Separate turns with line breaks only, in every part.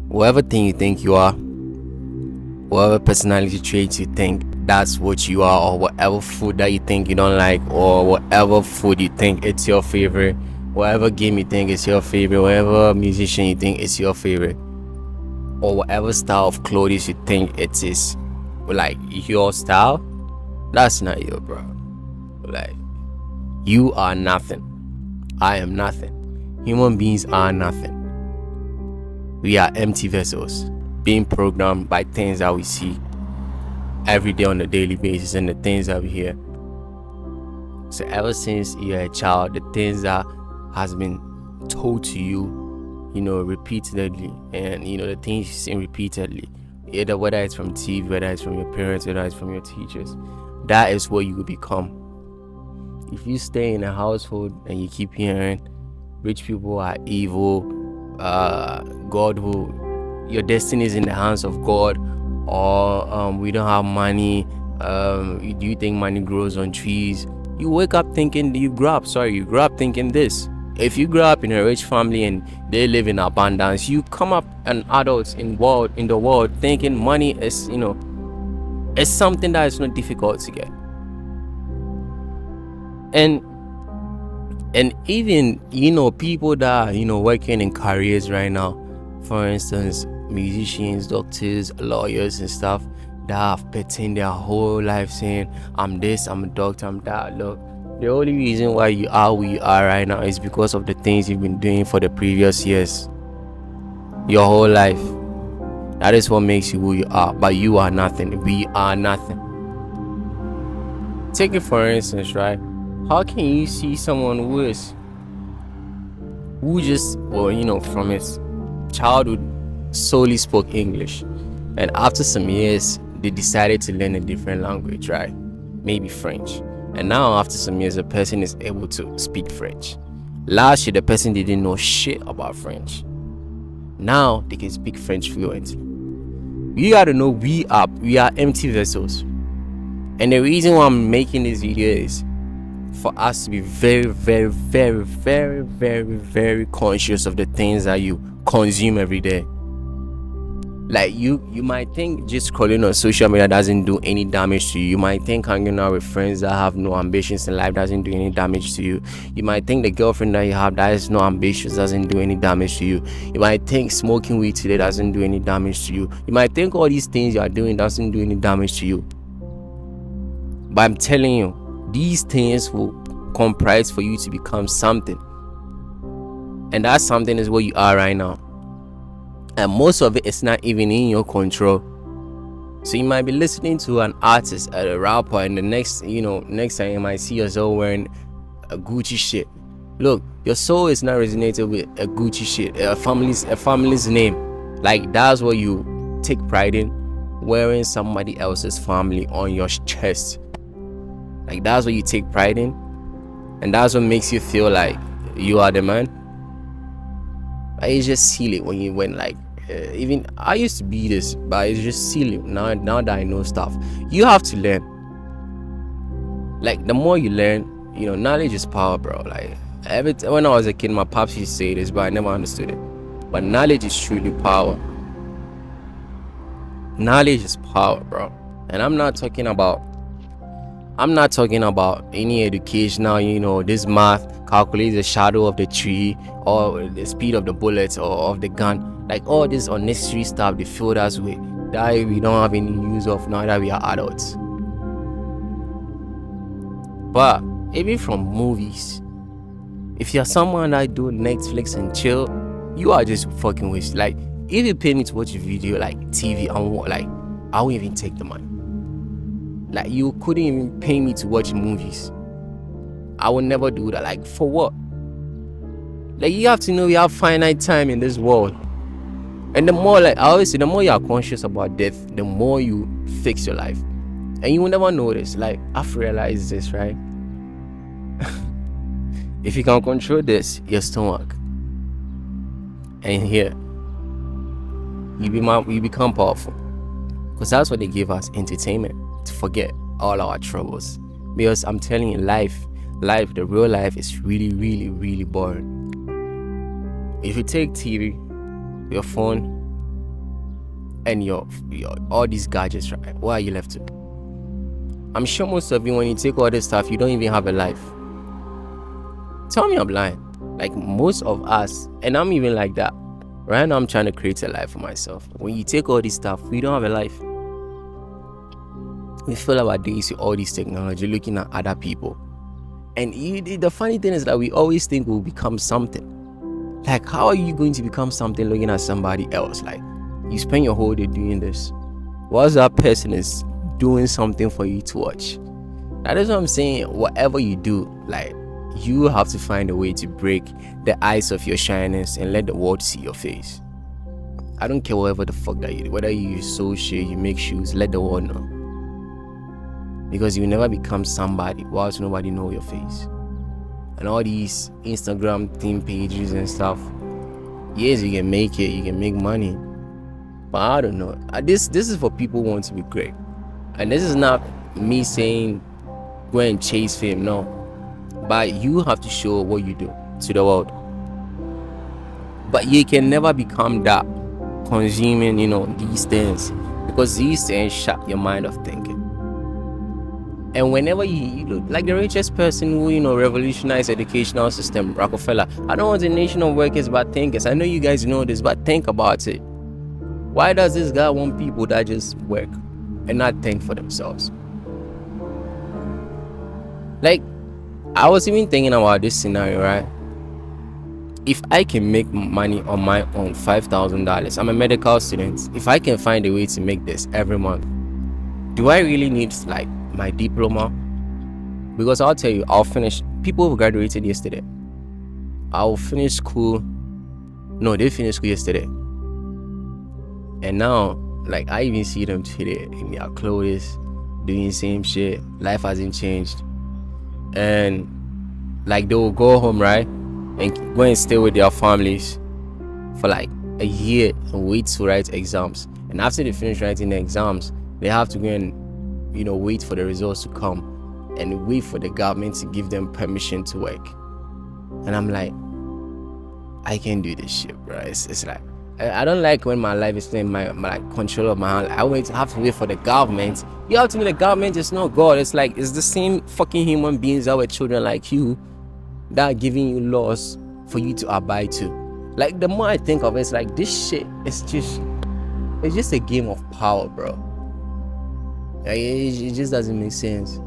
Whatever thing you think you are, whatever personality traits you think that's what you are, or whatever food that you think you don't like, or whatever food you think it's your favorite, whatever game you think is your favorite, whatever musician you think is your favorite, or whatever style of clothes you think it is like your style, that's not you, bro. Like, you are nothing. I am nothing. Human beings are nothing. We are empty vessels being programmed by things that we see every day on a daily basis and the things that we hear. So ever since you're a child, the things that has been told to you, repeatedly, and the things you've seen repeatedly, either whether it's from TV, whether it's from your parents, whether it's from your teachers, that is what you will become. If you stay in a household and you keep hearing rich people are evil, God will, your destiny is in the hands of God, or we don't have money, do you think money grows on trees? You wake up thinking, you grow up thinking this. If you grow up in a rich family and they live in abundance, you come up an adult in the world thinking money is, it's something that is not difficult to get. And even people that are working in careers right now, for instance, musicians, doctors, lawyers and stuff, that have pretend their whole life saying, I'm this, I'm a doctor, I'm that. Look, the only reason why you are who you are right now is because of the things you've been doing for the previous years, your whole life. That is what makes you who you are. But you are nothing. We are nothing. Take it for instance, right? How can you see someone who just from his childhood solely spoke English, and after some years they decided to learn a different language, right? Maybe French. And now after some years the person is able to speak French. Last year the person didn't know shit about French. Now they can speak French fluently. We gotta know we are empty vessels. And the reason why I'm making this video is for us to be very, very, very, very, very, very conscious of the things that you consume every day. Like you might think just scrolling on social media doesn't do any damage to you. You might think hanging out with friends that have no ambitions in life doesn't do any damage to you. You might think the girlfriend that you have that is no ambitious doesn't do any damage to you. You might think smoking weed today doesn't do any damage to you. You might think all these things you are doing doesn't do any damage to you. But I'm telling you, these things will comprise for you to become something. And that something is what you are right now. And most of it is not even in your control. So you might be listening to an artist, a rapper, and the next time you might see yourself wearing a Gucci shit. Look, your soul is not resonated with a Gucci shit, a family's name. Like, that's what you take pride in, wearing somebody else's family on your chest. Like, that's what you take pride in, and that's what makes you feel like you are the man. Like, it's just silly even I used to be this, but it's just silly now that I know stuff. You have to learn. Like, the more you learn, knowledge is power, bro. Like, when I was a kid, my pops used to say this, but I never understood it. But knowledge is truly power. Knowledge is power, bro. And I'm not talking about any educational, this math calculates the shadow of the tree or the speed of the bullets or of the gun. Like, all this unnecessary stuff they filled us with that we don't have any use of now that we are adults. But even from movies, if you're someone that do Netflix and chill, you are just fucking wasted. Like, if you pay me to watch a video like TV, I won't even take the money. Like, you couldn't even pay me to watch movies. I would never do that. Like, for what? Like, you have to know you have finite time in this world. And the more, like I always say, the more you are conscious about death, the more you fix your life. And you will never notice. Like, I've realized this, right? If you can control this, your stomach, and here, you become powerful. Because that's what they give us, entertainment, to forget all our troubles. Because I'm telling you, the real life is really, really, really boring. If you take TV, your phone, and your all these gadgets, right? What are you left to? I'm sure most of you, when you take all this stuff, you don't even have a life. Tell me I'm lying. Like most of us, and I'm even like that. Right now, I'm trying to create a life for myself. When you take all this stuff, we don't have a life. We fill our days with all this technology, looking at other people. And the funny thing is that we always think we'll become something. Like, how are you going to become something looking at somebody else? Like, you spend your whole day doing this, whilst that person is doing something for you to watch. That is what I'm saying. Whatever you do, like, you have to find a way to break the ice of your shyness and let the world see your face. I don't care whatever the fuck that you do. Whether you sew shit, you make shoes, let the world know. Because you will never become somebody whilst nobody know your face. And all these Instagram theme pages and stuff, yes, you can make it, you can make money, but I don't know. This is for people who want to be great. And this is not me saying go and chase fame, no. But you have to show what you do to the world. But you can never become that, consuming, these things, because these things shut your mind of thinking. And whenever you look like the richest person who, revolutionized educational system, Rockefeller. I don't want a nation of workers but thinkers. I know you guys know this, but think about it. Why does this guy want people that just work and not think for themselves? Like, I was even thinking about this scenario, right? If I can make money on my own, $5,000, I'm a medical student. If I can find a way to make this every month, do I really need like my diploma? Because I'll tell you, I'll finish. People who graduated yesterday, I'll finish school. No, they finished school yesterday, and now, like, I even see them today in their clothes, doing the same shit. Life hasn't changed, and like they will go home, right, and go and stay with their families for like a year and wait to write exams. And after they finish writing the exams, they have to go and wait for the results to come and wait for the government to give them permission to work. And I'm like, I can't do this shit, bro. It's like, I don't like when my life is in my control of my hand. I always have to wait for the government. You have to know the government is not God. It's like, it's the same fucking human beings that were children like you that are giving you laws for you to abide to. Like, the more I think of it, it's like, this shit is it's just a game of power, bro. Like, it just doesn't make sense.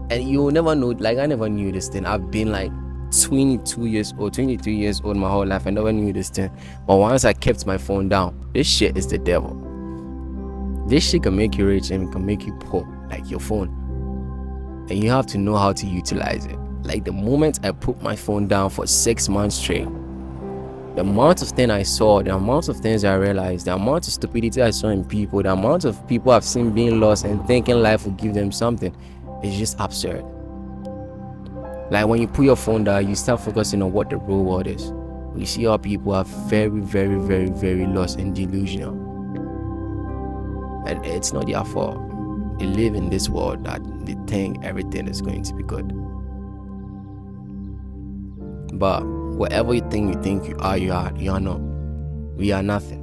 And you will never know. Like, I never knew this thing. I've been like 22 years old, 23 years old my whole life. I never knew this thing. But once I kept my phone down, this shit is the devil. This shit can make you rich and can make you poor, like your phone. And you have to know how to utilize it. Like, the moment I put my phone down for 6 months straight, the amount of things I saw, the amount of things I realized, the amount of stupidity I saw in people, the amount of people I've seen being lost and thinking life will give them something, is just absurd. Like, when you put your phone down, you start focusing on what the real world is. You see how people are very, very, very, very lost and delusional. And it's not their fault. They live in this world that they think everything is going to be good. But whatever you think you are not. We are nothing.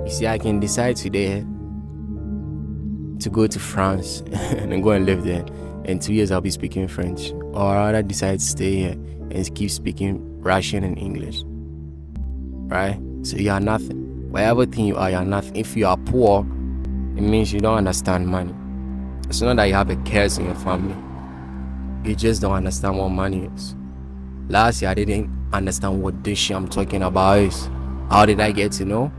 You see, I can decide today to go to France and go and live there. In 2 years, I'll be speaking French. Or rather decide to stay here and keep speaking Russian and English. Right? So you are nothing. Whatever thing you are nothing. If you are poor, it means you don't understand money. It's not that you have a curse in your family. You just don't understand what money is. Last year, I didn't understand what this shit I'm talking about is. How did I get to know?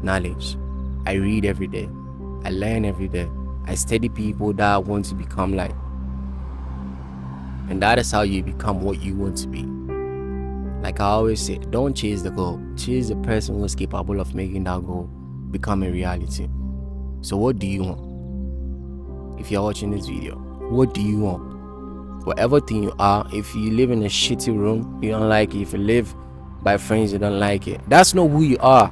Knowledge. I read every day. I learn every day. I study people that I want to become like. And that is how you become what you want to be. Like I always say, don't chase the goal. Chase the person who is capable of making that goal become a reality. So what do you want? If you're watching this video, what do you want? Whatever thing you are, if you live in a shitty room, you don't like it. If you live by friends, you don't like it. That's not who you are.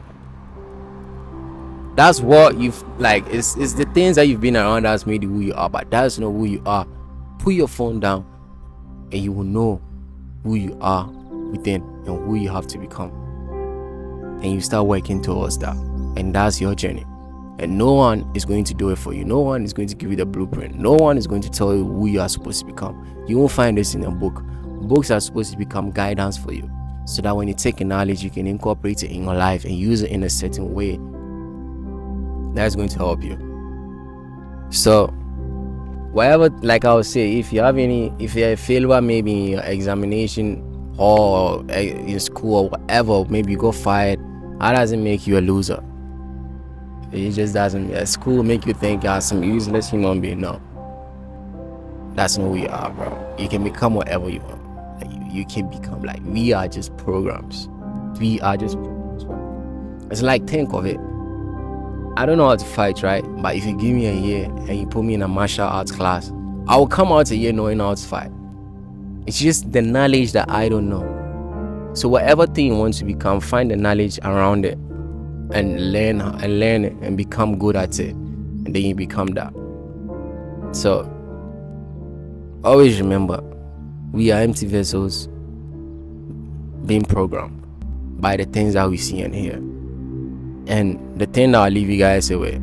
That's what you've like. It's the things that you've been around that's made you who you are, but that's not who you are. Put your phone down and you will know who you are within and who you have to become. And you start working towards that. And that's your journey. And no one is going to do it for you. No one is going to give you the blueprint. No one is going to tell you who you are supposed to become. You won't find this in a book. Books are supposed to become guidance for you, so that when you take a knowledge, you can incorporate it in your life and use it in a certain way that's going to help you. So whatever, like I would say, if you're a failure maybe in your examination or in school or whatever, maybe you got fired, that doesn't make you a loser. It just doesn't. School make you think you're some useless human being. No, that's not who you are, bro. You can become whatever you want. Like, you can become, like, we are just programs. We are just programs, bro. It's like, think of it. I don't know how to fight, right? But if you give me a year and you put me in a martial arts class, I will come out a year knowing how to fight. It's just the knowledge that I don't know. So whatever thing you want to become, find the knowledge around it and learn it and become good at it, and then you become that. So always remember, we are empty vessels being programmed by the things that we see and hear. And the thing that I'll leave you guys away,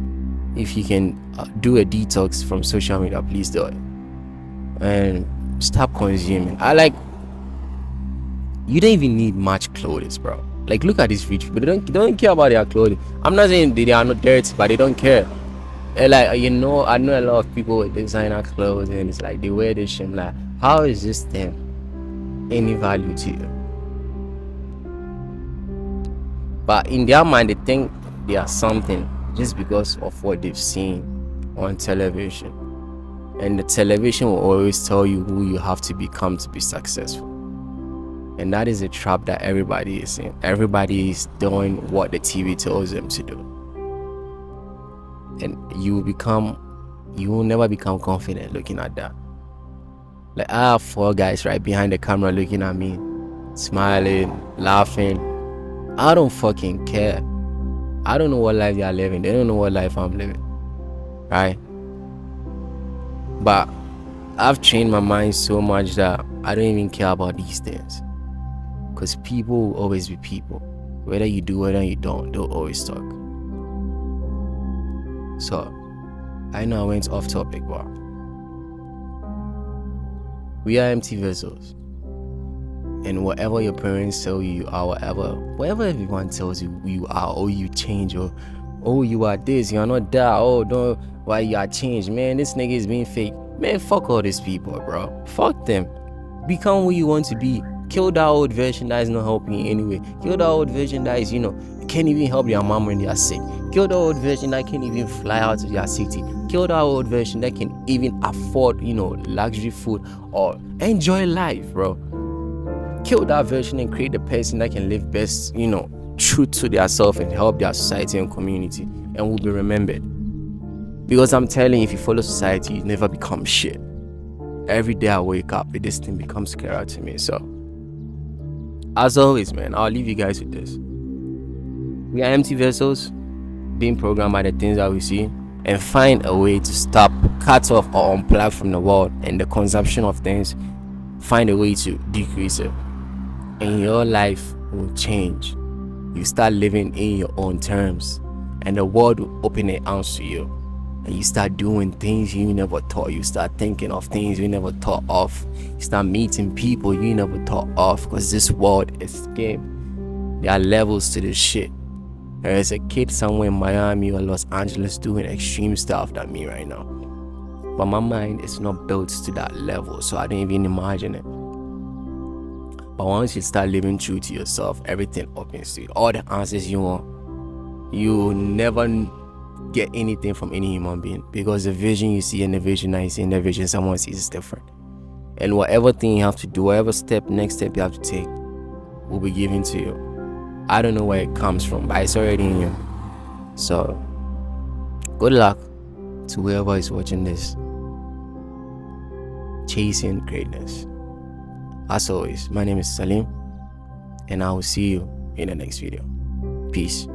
if you can do a detox from social media, please do it and stop consuming. You don't even need much clothes, bro. Like, look at these rich people. They don't care about their clothing. I'm not saying they are not dirty, but they don't care. And like, I know a lot of people with designer clothes, and it's like they wear this shit. I'm like, how is this thing any value to you? But in their mind, they think they are something just because of what they've seen on television. And the television will always tell you who you have to become to be successful. And that is a trap that everybody is in. Everybody is doing what the TV tells them to do. And you will never become confident looking at that. Like, I have 4 guys right behind the camera looking at me, smiling, laughing. I don't fucking care. I don't know what life they are living. They don't know what life I'm living. Right? But I've trained my mind so much that I don't even care about these things. Because people will always be people. Whether you do, whether you don't, they'll always talk. So, I know I went off topic, but we are empty vessels. And whatever your parents tell you are, whatever everyone tells you who you are, or you change, or oh, you are this, you are not that, oh, don't, why you are changed, man, this nigga is being fake. Man, fuck all these people, bro. Fuck them. Become who you want to be. Kill that old version that is not helping you anyway. Kill that old version that is, can't even help their mom when they are sick. Kill that old version that can't even fly out to their city. Kill that old version that can even afford, luxury food or enjoy life, bro. Kill that version and create the person that can live best, true to their self and help their society and community, and will be remembered. Because I'm telling you, if you follow society, you never become shit. Every day I wake up, this thing becomes clearer to me. So, as always, man, I'll leave you guys with this. We are empty vessels being programmed by the things that we see, and find a way to stop, cut off, or unplug from the world and the consumption of things. Find a way to decrease it, and your life will change. You start living in your own terms, and the world will open its arms to you. And you start doing things you never thought. You start thinking of things you never thought of. You start meeting people you never thought of. Because this world is a game. There are levels to this shit. There is a kid somewhere in Miami or Los Angeles doing extreme stuff than me right now. But my mind is not built to that level, so I don't even imagine it. But once you start living true to yourself, everything opens to you. All the answers you want. You never get anything from any human being, because the vision you see and the vision I see and the vision someone sees is different. And whatever thing you have to do, whatever next step you have to take will be given to you. I don't know where it comes from, but it's already in you. So good luck to whoever is watching this, chasing greatness. As always, my name is Salim, and I will see you in the next video. Peace.